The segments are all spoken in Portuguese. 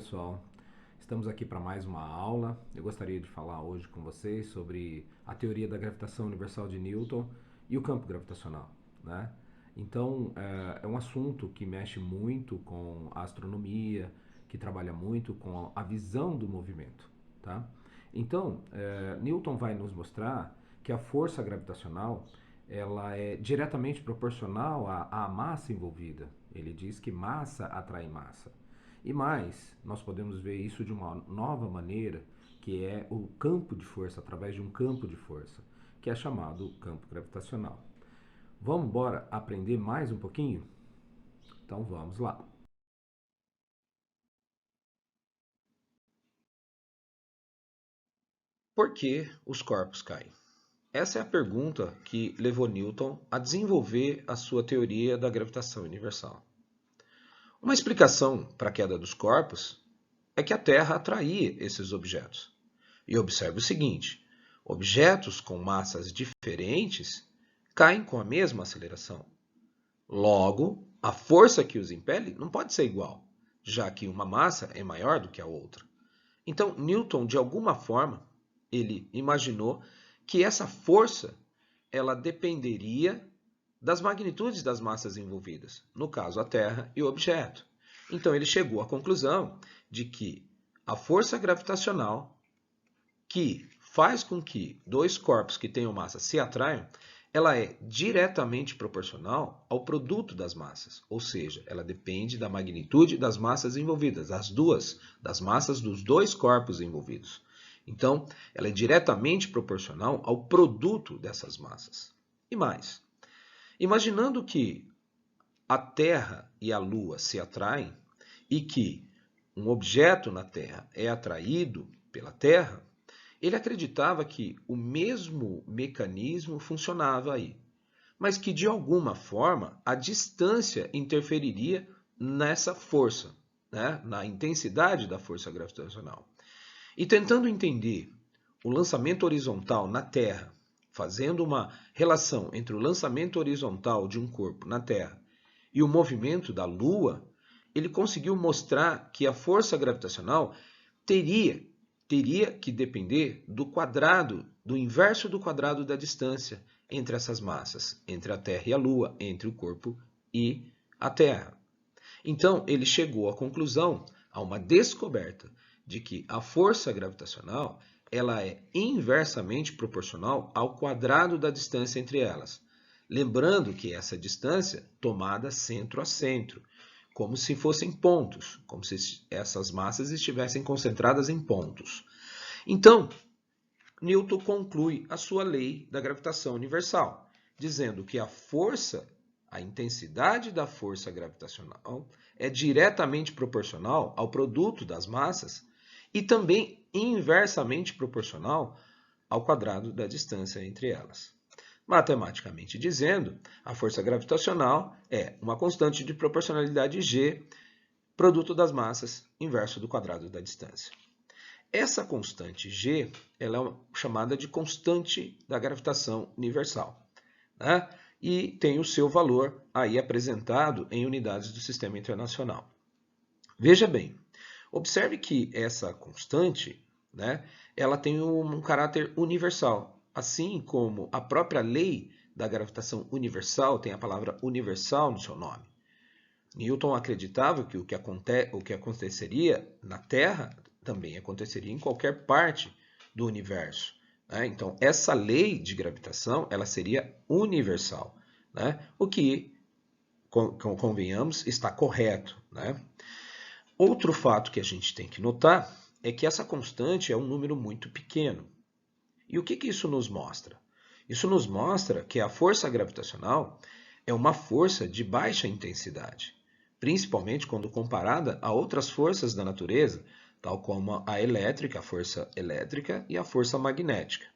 pessoal, estamos aqui para mais uma aula. Eu gostaria de falar hoje com vocês sobre a teoria da gravitação universal de Newton e o campo gravitacional, né? Então, é um assunto que mexe muito com a astronomia, que trabalha muito com a visão do movimento, tá? Então, Newton vai nos mostrar que a força gravitacional ela é diretamente proporcional à massa envolvida. Ele diz que massa atrai massa. E mais, nós podemos ver isso de uma nova maneira, que é o campo de força, através de um campo de força, que é chamado campo gravitacional. Vamos embora aprender mais um pouquinho? Então vamos lá. Por que os corpos caem? Essa é a pergunta que levou Newton a desenvolver a sua teoria da gravitação universal. Uma explicação para a queda dos corpos é que a Terra atraía esses objetos. E observe o seguinte: objetos com massas diferentes caem com a mesma aceleração. Logo, a força que os impele não pode ser igual, já que uma massa é maior do que a outra. Então, Newton, de alguma forma, ele imaginou que essa força ela dependeria das magnitudes das massas envolvidas, no caso a Terra e o objeto. Então ele chegou à conclusão de que a força gravitacional que faz com que dois corpos que tenham massa se atraiam, ela é diretamente proporcional ao produto das massas, ou seja, ela depende da magnitude das massas envolvidas, das massas dos dois corpos envolvidos. Então, ela é diretamente proporcional ao produto dessas massas. E mais, imaginando que a Terra e a Lua se atraem e que um objeto na Terra é atraído pela Terra, ele acreditava que o mesmo mecanismo funcionava aí, mas que de alguma forma a distância interferiria nessa força, né? Na intensidade da força gravitacional. E tentando entender o lançamento horizontal na Terra, fazendo uma relação entre o lançamento horizontal de um corpo na Terra e o movimento da Lua, ele conseguiu mostrar que a força gravitacional teria que depender do quadrado, do inverso do quadrado da distância entre essas massas, entre a Terra e a Lua, entre o corpo e a Terra. Então, ele chegou à conclusão, a uma descoberta, de que a força gravitacional ela é inversamente proporcional ao quadrado da distância entre elas. Lembrando que essa distância tomada centro a centro, como se fossem pontos, como se essas massas estivessem concentradas em pontos. Então, Newton conclui a sua lei da gravitação universal, dizendo que a intensidade da força gravitacional é diretamente proporcional ao produto das massas e também inversamente proporcional ao quadrado da distância entre elas. Matematicamente dizendo, a força gravitacional é uma constante de proporcionalidade g, produto das massas, inverso do quadrado da distância. Essa constante g ela é chamada de constante da gravitação universal, né? E tem o seu valor aí apresentado em unidades do Sistema Internacional. Veja bem, observe que essa constante, né, ela tem um caráter universal, assim como a própria lei da gravitação universal tem a palavra universal no seu nome. Newton acreditava que o que aconteceria na Terra também aconteceria em qualquer parte do universo, né? Então, essa lei de gravitação ela seria universal, né? O que, convenhamos, está correto, né? Outro fato que a gente tem que notar é que essa constante é um número muito pequeno. E o que isso nos mostra? Isso nos mostra que a força gravitacional é uma força de baixa intensidade, principalmente quando comparada a outras forças da natureza, tal como a elétrica, a força elétrica e a força magnética.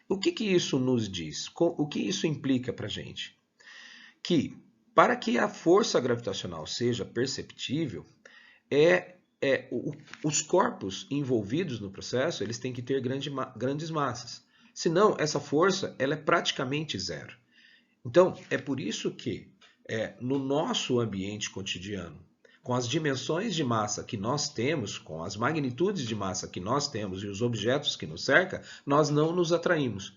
O que isso nos diz? O que isso implica para a gente? Que para que a força gravitacional seja perceptível, os corpos envolvidos no processo eles têm que ter grandes massas. Senão, essa força ela é praticamente zero. Então, é por isso que no nosso ambiente cotidiano, com as dimensões de massa que nós temos, com as magnitudes de massa que nós temos e os objetos que nos cercam, nós não nos atraímos.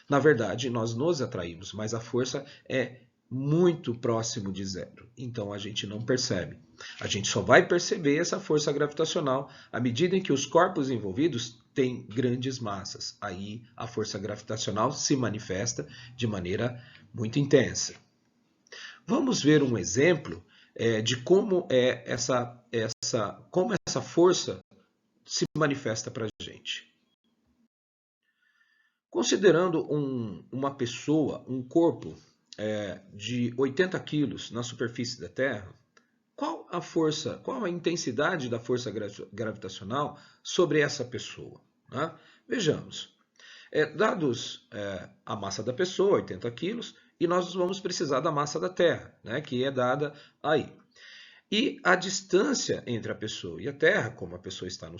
Na verdade, nós nos atraímos, mas a força é muito próximo de zero. Então a gente não percebe. A gente só vai perceber essa força gravitacional à medida em que os corpos envolvidos têm grandes massas. Aí a força gravitacional se manifesta de maneira muito intensa. Vamos ver um exemplo de como essa força se manifesta para a gente. Considerando uma pessoa, um corpo de 80 quilos na superfície da Terra, qual a intensidade da força gravitacional sobre essa pessoa? Né? Vejamos. Dados a massa da pessoa, 80 quilos, e nós vamos precisar da massa da Terra, né, que é dada aí. E a distância entre a pessoa e a Terra, como a pessoa está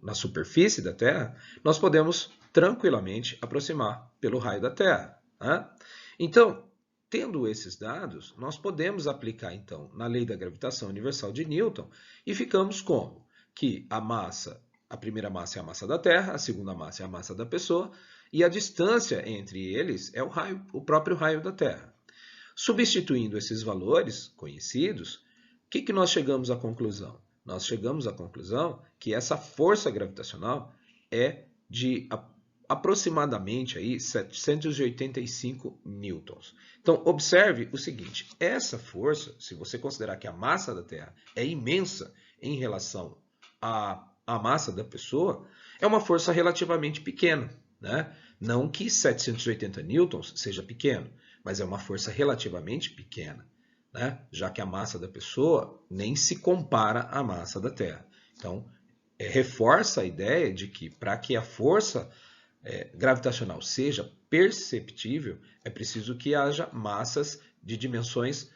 na superfície da Terra, nós podemos tranquilamente aproximar pelo raio da Terra. Né? Então, tendo esses dados, nós podemos aplicar então na lei da gravitação universal de Newton e ficamos como? Que a primeira massa é a massa da Terra, a segunda massa é a massa da pessoa e a distância entre eles é o próprio raio da Terra. Substituindo esses valores conhecidos, o que nós chegamos à conclusão? Nós chegamos à conclusão que essa força gravitacional é de aproximadamente aí 785 newtons. Então, observe o seguinte, essa força, se você considerar que a massa da Terra é imensa em relação à massa da pessoa, é uma força relativamente pequena, né? Não que 780 newtons seja pequeno, mas é uma força relativamente pequena, né? Já que a massa da pessoa nem se compara à massa da Terra. Então, reforça a ideia de que para que a força gravitacional seja perceptível, é preciso que haja massas de dimensões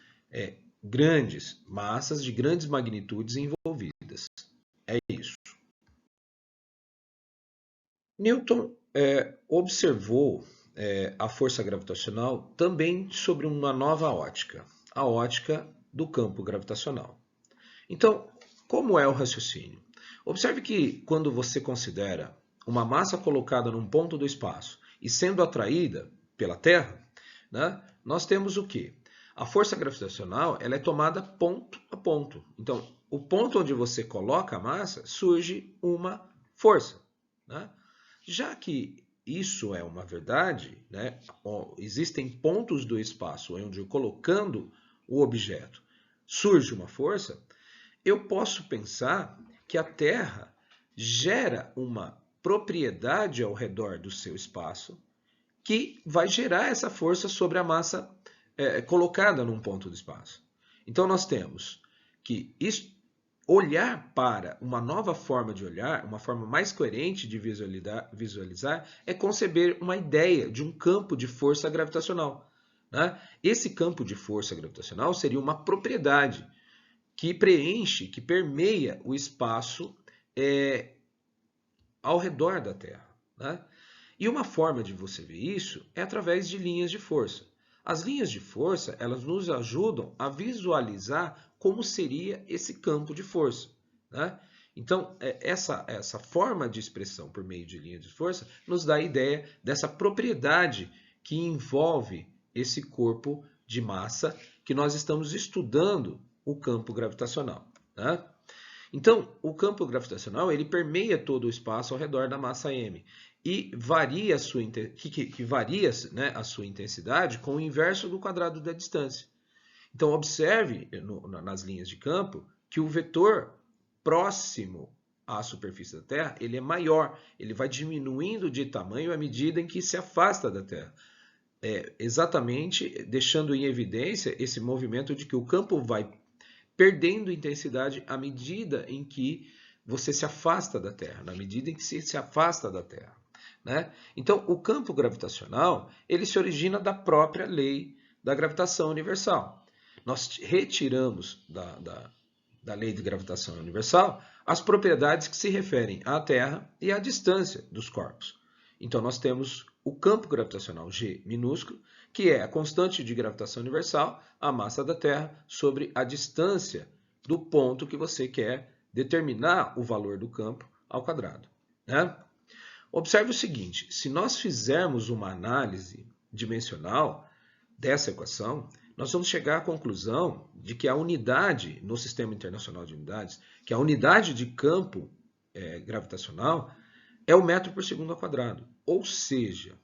grandes, massas de grandes magnitudes envolvidas. É isso. Newton observou a força gravitacional também sobre uma nova ótica, a ótica do campo gravitacional. Então, como é o raciocínio? Observe que quando você considera uma massa colocada num ponto do espaço e sendo atraída pela Terra, né, nós temos o quê? A força gravitacional ela é tomada ponto a ponto. Então, o ponto onde você coloca a massa, surge uma força. Né? Já que isso é uma verdade, né, existem pontos do espaço onde, colocando o objeto, surge uma força, eu posso pensar que a Terra gera uma propriedade ao redor do seu espaço que vai gerar essa força sobre a massa colocada num ponto do espaço. Então, nós temos que olhar para uma nova forma de olhar, uma forma mais coerente de visualizar, é conceber uma ideia de um campo de força gravitacional. Né? Esse campo de força gravitacional seria uma propriedade que preenche, que permeia o espaço ao redor da Terra. Né? E uma forma de você ver isso é através de linhas de força. As linhas de força, elas nos ajudam a visualizar como seria esse campo de força. Né? Então, essa forma de expressão por meio de linhas de força nos dá a ideia dessa propriedade que envolve esse corpo de massa que nós estamos estudando o campo gravitacional. Né? Então, o campo gravitacional ele permeia todo o espaço ao redor da massa m e varia varia né, a sua intensidade com o inverso do quadrado da distância. Então, observe nas linhas de campo que o vetor próximo à superfície da Terra ele é maior, ele vai diminuindo de tamanho à medida em que se afasta da Terra. Exatamente deixando em evidência esse movimento de que o campo vai perdendo intensidade à medida em que você se afasta da Terra, na medida em que se afasta da Terra. Né? Então, o campo gravitacional ele se origina da própria lei da gravitação universal. Nós retiramos da lei de gravitação universal as propriedades que se referem à Terra e à distância dos corpos. Então, nós temos o campo gravitacional G minúsculo, que é a constante de gravitação universal, a massa da Terra, sobre a distância do ponto que você quer determinar o valor do campo ao quadrado, né? Observe o seguinte, se nós fizermos uma análise dimensional dessa equação, nós vamos chegar à conclusão de que a unidade, no Sistema Internacional de Unidades, que a unidade de campo gravitacional é o metro por segundo ao quadrado. Ou seja,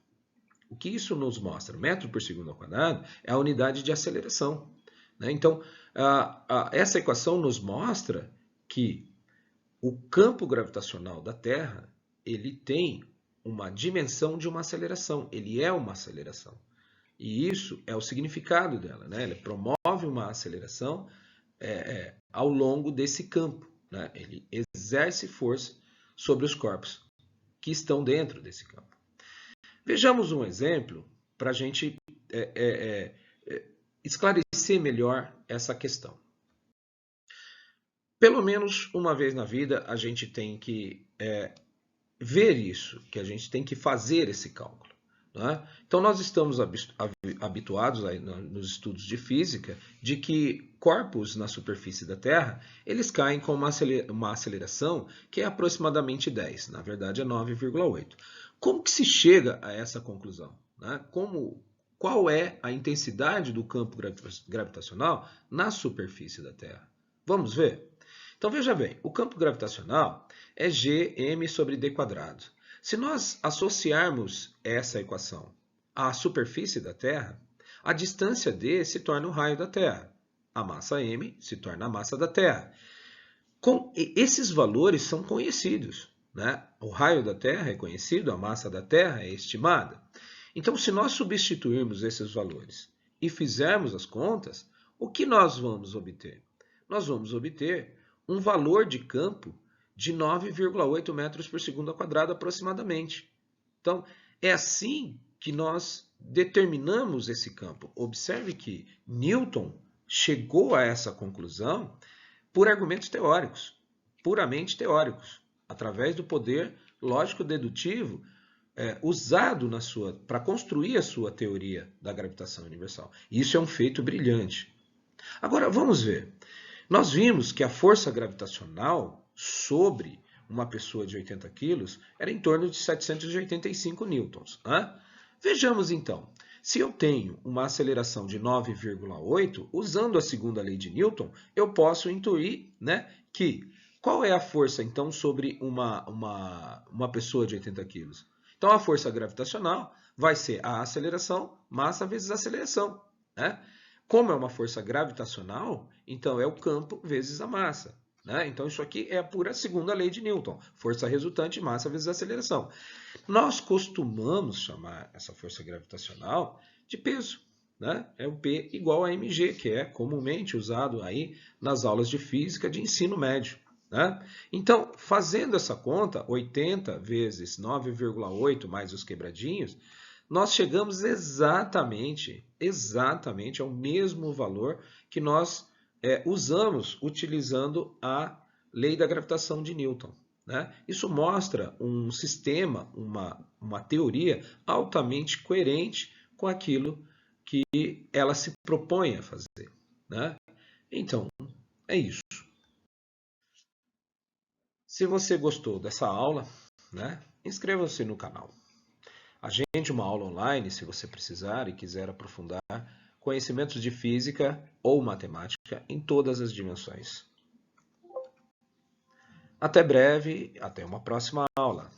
o que isso nos mostra? Metro por segundo ao quadrado é a unidade de aceleração, né? Então, essa equação nos mostra que o campo gravitacional da Terra ele tem uma dimensão de uma aceleração, ele é uma aceleração. E isso é o significado dela, né? Ele promove uma aceleração ao longo desse campo, né? Ele exerce força sobre os corpos que estão dentro desse campo. Vejamos um exemplo para a gente esclarecer melhor essa questão. Pelo menos uma vez na vida a gente tem que ver isso, que a gente tem que fazer esse cálculo, né? Então nós estamos habituados aí nos estudos de física de que corpos na superfície da Terra eles caem com uma aceleração que é aproximadamente 10, na verdade é 9,8. Como que se chega a essa conclusão, né? Qual é a intensidade do campo gravitacional na superfície da Terra? Vamos ver? Então veja bem, o campo gravitacional é Gm sobre d quadrado. Se nós associarmos essa equação à superfície da Terra, a distância d se torna o raio da Terra. A massa m se torna a massa da Terra. Esses valores são conhecidos, né? O raio da Terra é conhecido, a massa da Terra é estimada. Então, se nós substituirmos esses valores e fizermos as contas, o que nós vamos obter? Nós vamos obter um valor de campo de 9,8 metros por segundo ao quadrado aproximadamente. Então, é assim que nós determinamos esse campo. Observe que Newton chegou a essa conclusão por argumentos teóricos, puramente teóricos, através do poder lógico-dedutivo usado para construir a sua teoria da gravitação universal. Isso é um feito brilhante. Agora, vamos ver. Nós vimos que a força gravitacional sobre uma pessoa de 80 quilos era em torno de 785 newtons. Né? Vejamos então, se eu tenho uma aceleração de 9,8, usando a segunda lei de Newton, eu posso intuir, né, que qual é a força então sobre uma pessoa de 80 quilos? Então a força gravitacional vai ser a aceleração, massa vezes aceleração, né? Como é uma força gravitacional, então é o campo vezes a massa, né? Então isso aqui é a pura segunda lei de Newton, força resultante, massa vezes aceleração. Nós costumamos chamar essa força gravitacional de peso, né? É o P igual a mg, que é comumente usado aí nas aulas de física de ensino médio, né? Então, fazendo essa conta, 80 vezes 9,8 mais os quebradinhos, nós chegamos exatamente ao mesmo valor que nós usamos utilizando a lei da gravitação de Newton, né? Isso mostra um sistema, uma teoria altamente coerente com aquilo que ela se propõe a fazer, né? Então, é isso. Se você gostou dessa aula, né, inscreva-se no canal. Agende uma aula online se você precisar e quiser aprofundar conhecimentos de física ou matemática em todas as dimensões. Até breve, até uma próxima aula.